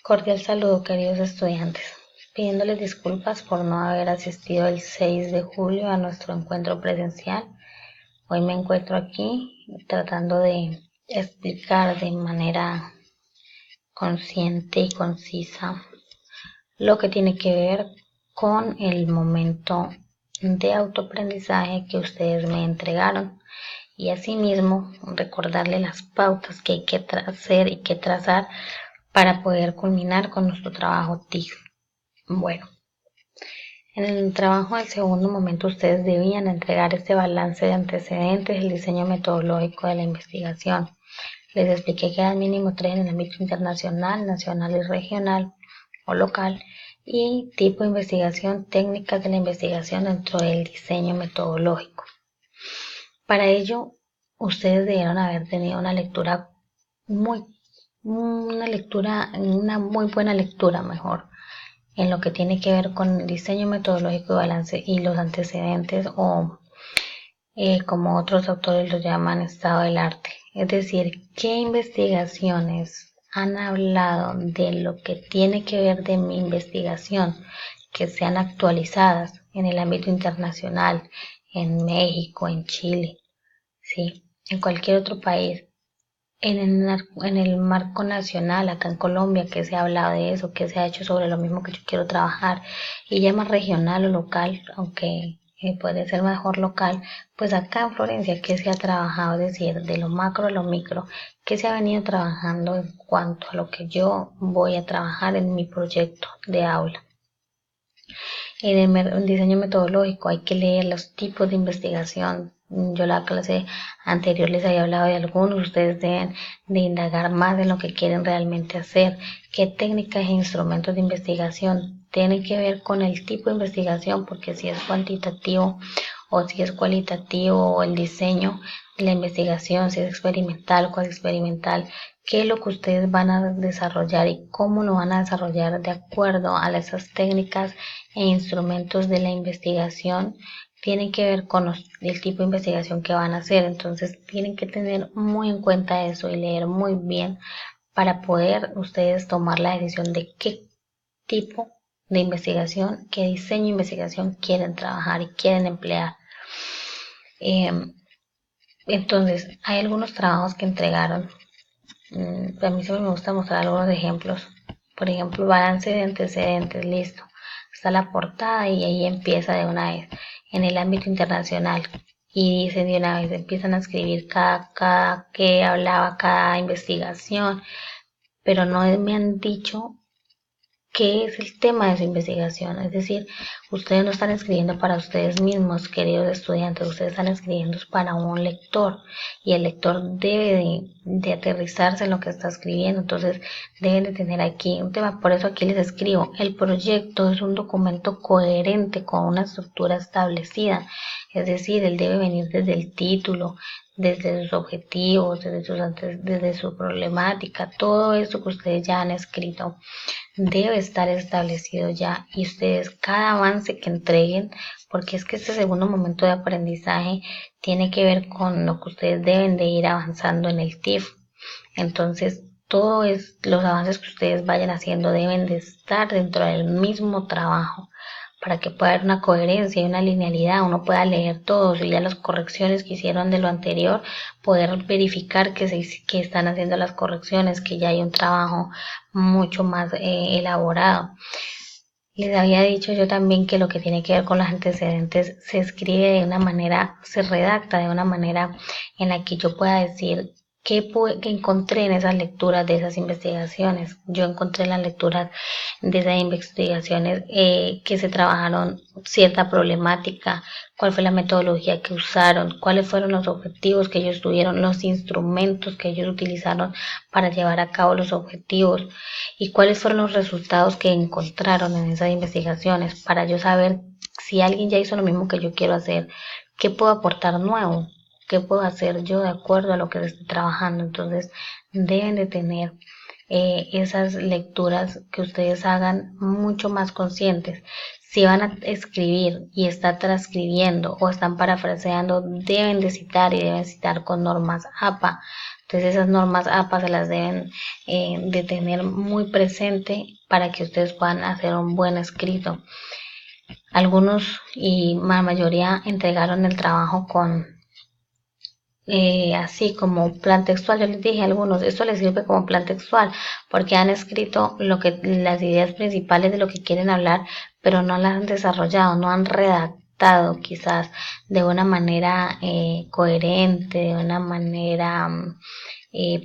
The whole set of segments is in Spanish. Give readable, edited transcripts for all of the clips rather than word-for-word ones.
Cordial saludo, queridos estudiantes, pidiéndoles disculpas por no haber asistido el 6 de julio a nuestro encuentro presencial. Hoy me encuentro aquí tratando de explicar de manera consciente y concisa lo que tiene que ver con el momento de autoaprendizaje que ustedes me entregaron y asimismo recordarles las pautas que hay que hacer y que trazar para poder culminar con nuestro trabajo TIC. Bueno, en el trabajo del segundo momento ustedes debían entregar este balance de antecedentes, el diseño metodológico de la investigación. Les expliqué que eran mínimo 3 en el ámbito internacional, nacional y regional o local, y tipo de investigación, técnicas de la investigación dentro del diseño metodológico. Para ello, ustedes debieron haber tenido una muy buena lectura mejor, en lo que tiene que ver con el diseño metodológico y balance y los antecedentes o como otros autores lo llaman estado del arte. Es decir, qué investigaciones han hablado de lo que tiene que ver de mi investigación, que sean actualizadas en el ámbito internacional, en México, en Chile, ¿sí? En cualquier otro país. En el marco nacional, acá en Colombia, que se ha hablado de eso, que se ha hecho sobre lo mismo que yo quiero trabajar, y ya más regional o local, aunque puede ser mejor local, pues acá en Florencia, que se ha trabajado, es decir, de lo macro a lo micro, que se ha venido trabajando en cuanto a lo que yo voy a trabajar en mi proyecto de aula. En el diseño metodológico hay que leer los tipos de investigación. Yo la clase anterior les había hablado de algunos, ustedes deben de indagar más en lo que quieren realmente hacer, qué técnicas e instrumentos de investigación tienen que ver con el tipo de investigación, porque si es cuantitativo o si es cualitativo o el diseño de la investigación, si es experimental, cuál experimental, qué es lo que ustedes van a desarrollar y cómo lo van a desarrollar de acuerdo a esas técnicas e instrumentos de la investigación. Tienen que ver con el tipo de investigación que van a hacer, entonces tienen que tener muy en cuenta eso y leer muy bien para poder ustedes tomar la decisión de qué tipo de investigación, qué diseño de investigación quieren trabajar y quieren emplear. Eh, entonces, hay algunos trabajos que entregaron. A mí siempre me gusta mostrar algunos ejemplos. Por ejemplo, balance de antecedentes, listo. Está la portada y ahí empieza de una vez. En el ámbito internacional. Y dicen de una vez, empiezan a escribir cada que hablaba cada investigación. Pero no me han dicho qué es el tema de su investigación. Es decir, ustedes no están escribiendo para ustedes mismos, queridos estudiantes, ustedes están escribiendo para un lector y el lector debe de aterrizarse en lo que está escribiendo. Entonces deben de tener aquí un tema. Por eso aquí les escribo, el proyecto es un documento coherente con una estructura establecida. Es decir, él debe venir desde el título, desde sus objetivos, desde su problemática, todo eso que ustedes ya han escrito debe estar establecido ya, y ustedes cada avance que entreguen, porque es que este segundo momento de aprendizaje tiene que ver con lo que ustedes deben de ir avanzando en el TIF. Entonces, los avances que ustedes vayan haciendo deben de estar dentro del mismo trabajo para que pueda haber una coherencia y una linealidad, uno pueda leer todos y ya las correcciones que hicieron de lo anterior, poder verificar que están haciendo las correcciones, que ya hay un trabajo mucho más elaborado. Les había dicho yo también que lo que tiene que ver con los antecedentes se escribe de una manera, se redacta de una manera en la que yo pueda decir que encontré en esas lecturas de esas investigaciones. Yo encontré en las lecturas de esas investigaciones que se trabajaron cierta problemática, cuál fue la metodología que usaron, cuáles fueron los objetivos que ellos tuvieron, los instrumentos que ellos utilizaron para llevar a cabo los objetivos y cuáles fueron los resultados que encontraron en esas investigaciones para yo saber si alguien ya hizo lo mismo que yo quiero hacer, qué puedo aportar nuevo, qué puedo hacer yo de acuerdo a lo que estoy trabajando. Entonces deben de tener esas lecturas que ustedes hagan mucho más conscientes. Si van a escribir y están transcribiendo o están parafraseando, deben de citar y deben citar con normas APA. Entonces esas normas APA se las deben de tener muy presente para que ustedes puedan hacer un buen escrito. Algunos y la mayoría entregaron el trabajo con así como plan textual. Yo les dije a algunos, esto les sirve como plan textual porque han escrito las ideas principales de lo que quieren hablar, pero no las han desarrollado, no han redactado quizás de una manera coherente, de una manera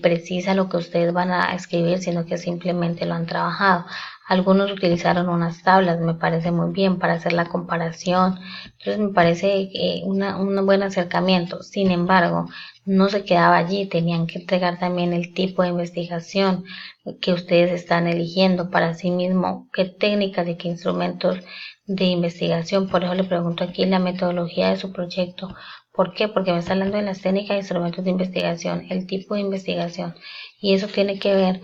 precisa lo que ustedes van a escribir, sino que simplemente lo han trabajado. Algunos utilizaron unas tablas, me parece muy bien para hacer la comparación. Entonces me parece un buen acercamiento. Sin embargo, no se quedaba allí, tenían que entregar también el tipo de investigación que ustedes están eligiendo para sí mismo, qué técnicas y qué instrumentos de investigación. Por eso le pregunto aquí la metodología de su proyecto. ¿Por qué? Porque me está hablando de las técnicas e instrumentos de investigación, el tipo de investigación. Y eso tiene que ver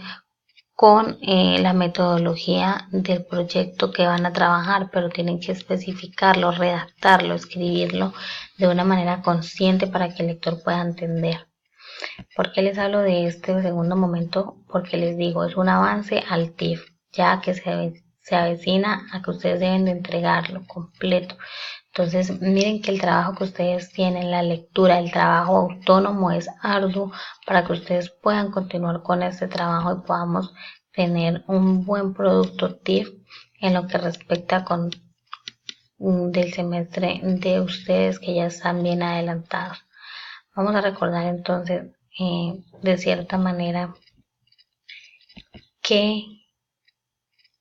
con la metodología del proyecto que van a trabajar, pero tienen que especificarlo, redactarlo, escribirlo de una manera consciente para que el lector pueda entender. ¿Por qué les hablo de este segundo momento? Porque les digo, es un avance al TIF, ya que se avecina a que ustedes deben de entregarlo completo. Entonces, miren que el trabajo que ustedes tienen, la lectura, el trabajo autónomo es arduo para que ustedes puedan continuar con este trabajo y podamos tener un buen producto TIF en lo que respecta del semestre de ustedes que ya están bien adelantados. Vamos a recordar entonces, de cierta manera, qué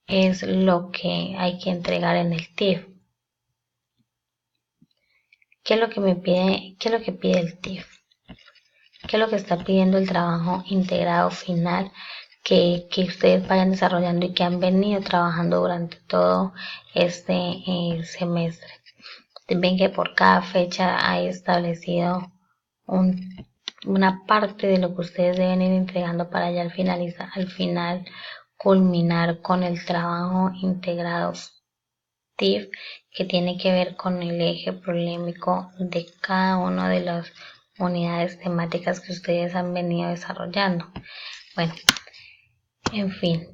es lo que hay que entregar en el TIF. ¿Qué es lo que pide el TIF? ¿Qué es lo que está pidiendo el trabajo integrado final que ustedes vayan desarrollando y que han venido trabajando durante todo este semestre? Ven que por cada fecha hay establecido una parte de lo que ustedes deben ir entregando para ya al final culminar con el trabajo integrado TIF, que tiene que ver con el eje problemático de cada una de las unidades temáticas que ustedes han venido desarrollando. Bueno, en fin,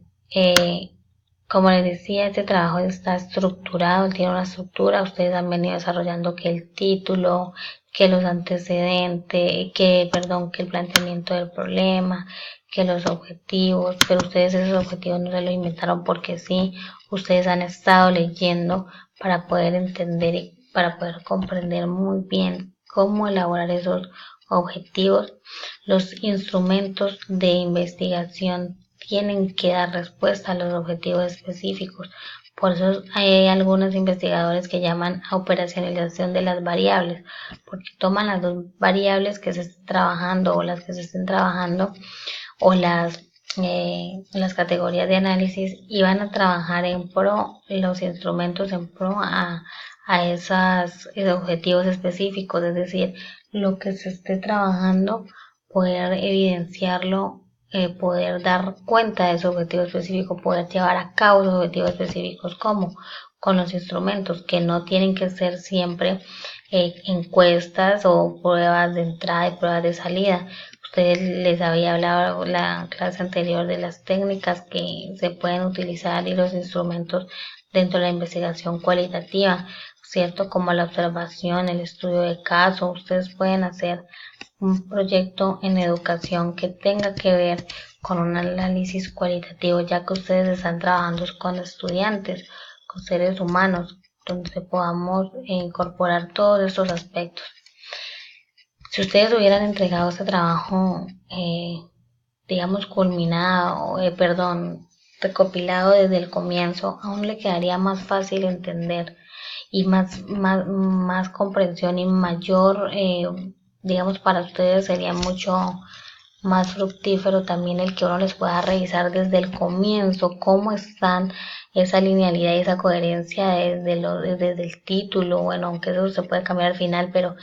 como les decía, este trabajo está estructurado, tiene una estructura, ustedes han venido desarrollando que el título, que los antecedentes, que el planteamiento del problema, que los objetivos, pero ustedes esos objetivos no se los inventaron porque sí, ustedes han estado leyendo para poder entender y para poder comprender muy bien cómo elaborar esos objetivos. Los instrumentos de investigación tienen que dar respuesta a los objetivos específicos. Por eso hay algunos investigadores que llaman a operacionalización de las variables, porque toman las dos variables que se estén trabajando o las que se estén trabajando o las categorías de análisis y van a trabajar en pro, los instrumentos en pro a esos objetivos específicos, es decir, lo que se esté trabajando, poder evidenciarlo, poder dar cuenta de ese objetivo específico, poder llevar a cabo los objetivos específicos, como con los instrumentos que no tienen que ser siempre encuestas o pruebas de entrada y pruebas de salida. Ustedes les había hablado la clase anterior de las técnicas que se pueden utilizar y los instrumentos dentro de la investigación cualitativa, ¿cierto? Como la observación, el estudio de caso. Ustedes pueden hacer un proyecto en educación que tenga que ver con un análisis cualitativo, ya que ustedes están trabajando con estudiantes, con seres humanos, donde podamos incorporar todos estos aspectos. Si ustedes hubieran entregado este trabajo, digamos, recopilado desde el comienzo, aún le quedaría más fácil entender y más comprensión y mayor, digamos, para ustedes sería mucho más fructífero también el que uno les pueda revisar desde el comienzo cómo están esa linealidad y esa coherencia desde el título, bueno, aunque eso se puede cambiar al final, pero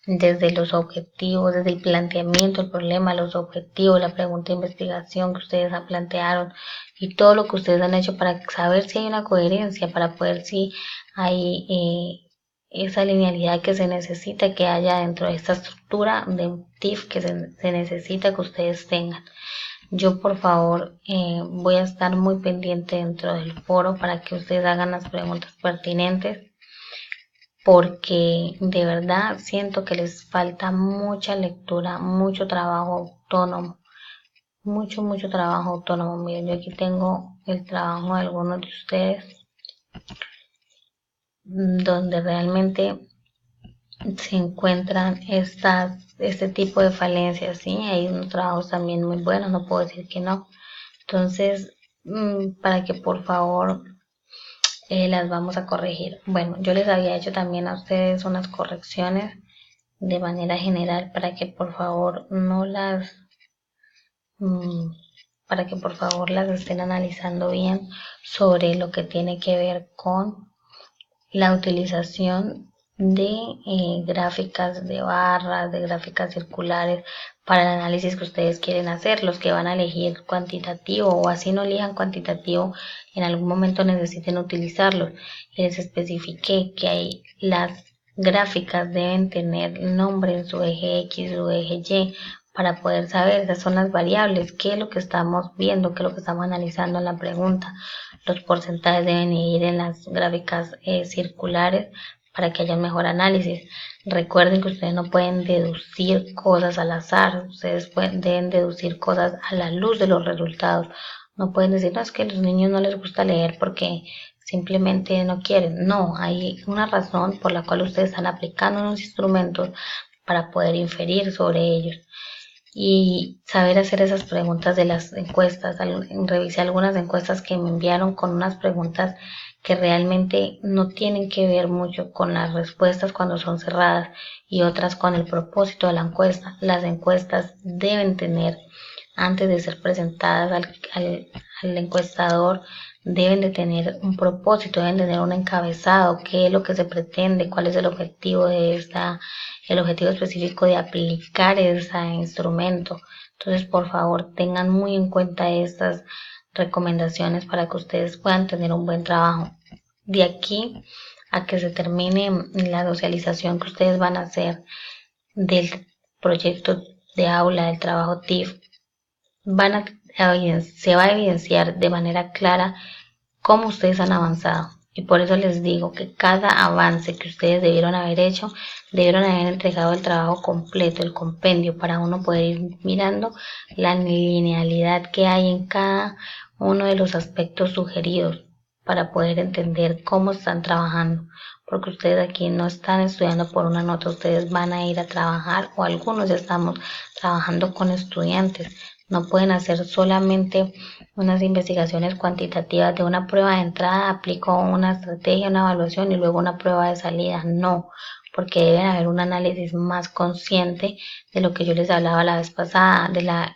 desde los objetivos, desde el planteamiento, el problema, los objetivos, la pregunta de investigación que ustedes plantearon y todo lo que ustedes han hecho para saber si hay una coherencia, para poder si hay esa linealidad que se necesita que haya dentro de esta estructura de un TIF que se necesita que ustedes tengan. Yo por favor voy a estar muy pendiente dentro del foro para que ustedes hagan las preguntas pertinentes, porque de verdad siento que les falta mucha lectura, mucho trabajo autónomo, mucho trabajo autónomo. Miren, yo aquí tengo el trabajo de algunos de ustedes donde realmente se encuentran este tipo de falencias, ¿sí? Hay unos trabajos también muy buenos, no puedo decir que no. Entonces, para que por favor las vamos a corregir. Bueno, yo les había hecho también a ustedes unas correcciones de manera general para que por favor no las, para que por favor las estén analizando bien sobre lo que tiene que ver con la utilización de gráficas de barras, de gráficas circulares para el análisis que ustedes quieren hacer. Los que van a elegir cuantitativo o así no elijan cuantitativo, en algún momento necesiten utilizarlos. Les especifiqué que hay las gráficas deben tener nombre en su eje X, su eje Y, para poder saber, esas son las variables, qué es lo que estamos viendo, qué es lo que estamos analizando en la pregunta. Los porcentajes deben ir en las gráficas circulares para que haya un mejor análisis. Recuerden que ustedes no pueden deducir cosas al azar, ustedes deben deducir cosas a la luz de los resultados. No pueden decir, no, es que a los niños no les gusta leer porque simplemente no quieren. No, hay una razón por la cual ustedes están aplicando unos instrumentos para poder inferir sobre ellos y saber hacer esas preguntas de las encuestas. Revisé algunas encuestas que me enviaron con unas preguntas que realmente no tienen que ver mucho con las respuestas cuando son cerradas y otras con el propósito de la encuesta. Las encuestas deben tener, antes de ser presentadas al encuestador, deben de tener un propósito, deben de tener un encabezado, qué es lo que se pretende, cuál es el objetivo de el objetivo específico de aplicar ese instrumento. Entonces, por favor, tengan muy en cuenta estas recomendaciones para que ustedes puedan tener un buen trabajo. De aquí a que se termine la socialización que ustedes van a hacer del proyecto de aula, del trabajo TIF, se va a evidenciar de manera clara cómo ustedes han avanzado. Y por eso les digo que cada avance que ustedes debieron haber hecho, debieron haber entregado el trabajo completo, el compendio, para uno poder ir mirando la linealidad que hay en cada uno de los aspectos sugeridos, para poder entender cómo están trabajando. Porque ustedes aquí no están estudiando por una nota, ustedes van a ir a trabajar, o algunos ya estamos trabajando con estudiantes. No pueden hacer solamente unas investigaciones cuantitativas de una prueba de entrada, aplico una estrategia, una evaluación y luego una prueba de salida. No, porque deben haber un análisis más consciente de lo que yo les hablaba la vez pasada, de la,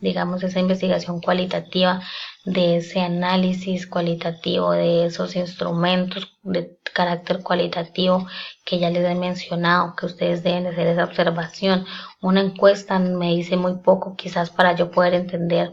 digamos, esa investigación cualitativa, de ese análisis cualitativo, de esos instrumentos de carácter cualitativo que ya les he mencionado, que ustedes deben de hacer esa observación. Una encuesta me dice muy poco, quizás para yo poder entender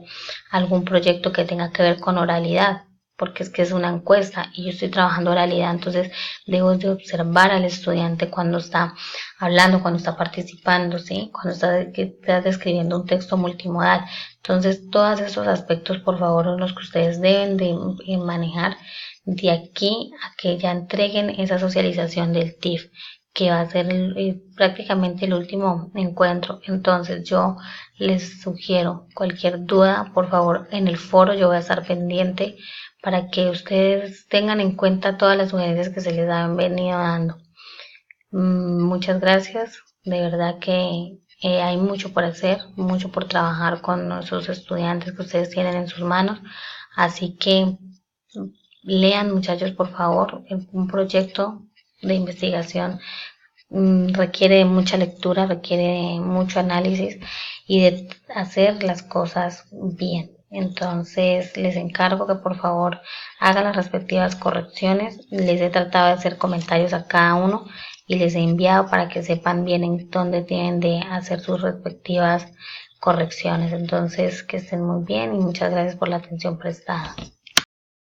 algún proyecto que tenga que ver con oralidad, porque es que es una encuesta y yo estoy trabajando oralidad, entonces debo de observar al estudiante cuando está hablando, cuando está participando, ¿sí? Cuando está describiendo un texto multimodal. Entonces, todos esos aspectos, por favor, son los que ustedes deben de manejar de aquí a que ya entreguen esa socialización del TIF, que va a ser prácticamente el último encuentro. Entonces yo les sugiero, cualquier duda, por favor, en el foro yo voy a estar pendiente para que ustedes tengan en cuenta todas las sugerencias que se les han venido dando. Muchas gracias, de verdad que hay mucho por hacer, mucho por trabajar con esos estudiantes que ustedes tienen en sus manos, así que lean, muchachos, por favor. Un proyecto de investigación requiere mucha lectura, requiere mucho análisis y de hacer las cosas bien. Entonces les encargo que por favor hagan las respectivas correcciones. Les he tratado de hacer comentarios a cada uno y les he enviado para que sepan bien en dónde tienen de hacer sus respectivas correcciones. Entonces que estén muy bien y muchas gracias por la atención prestada.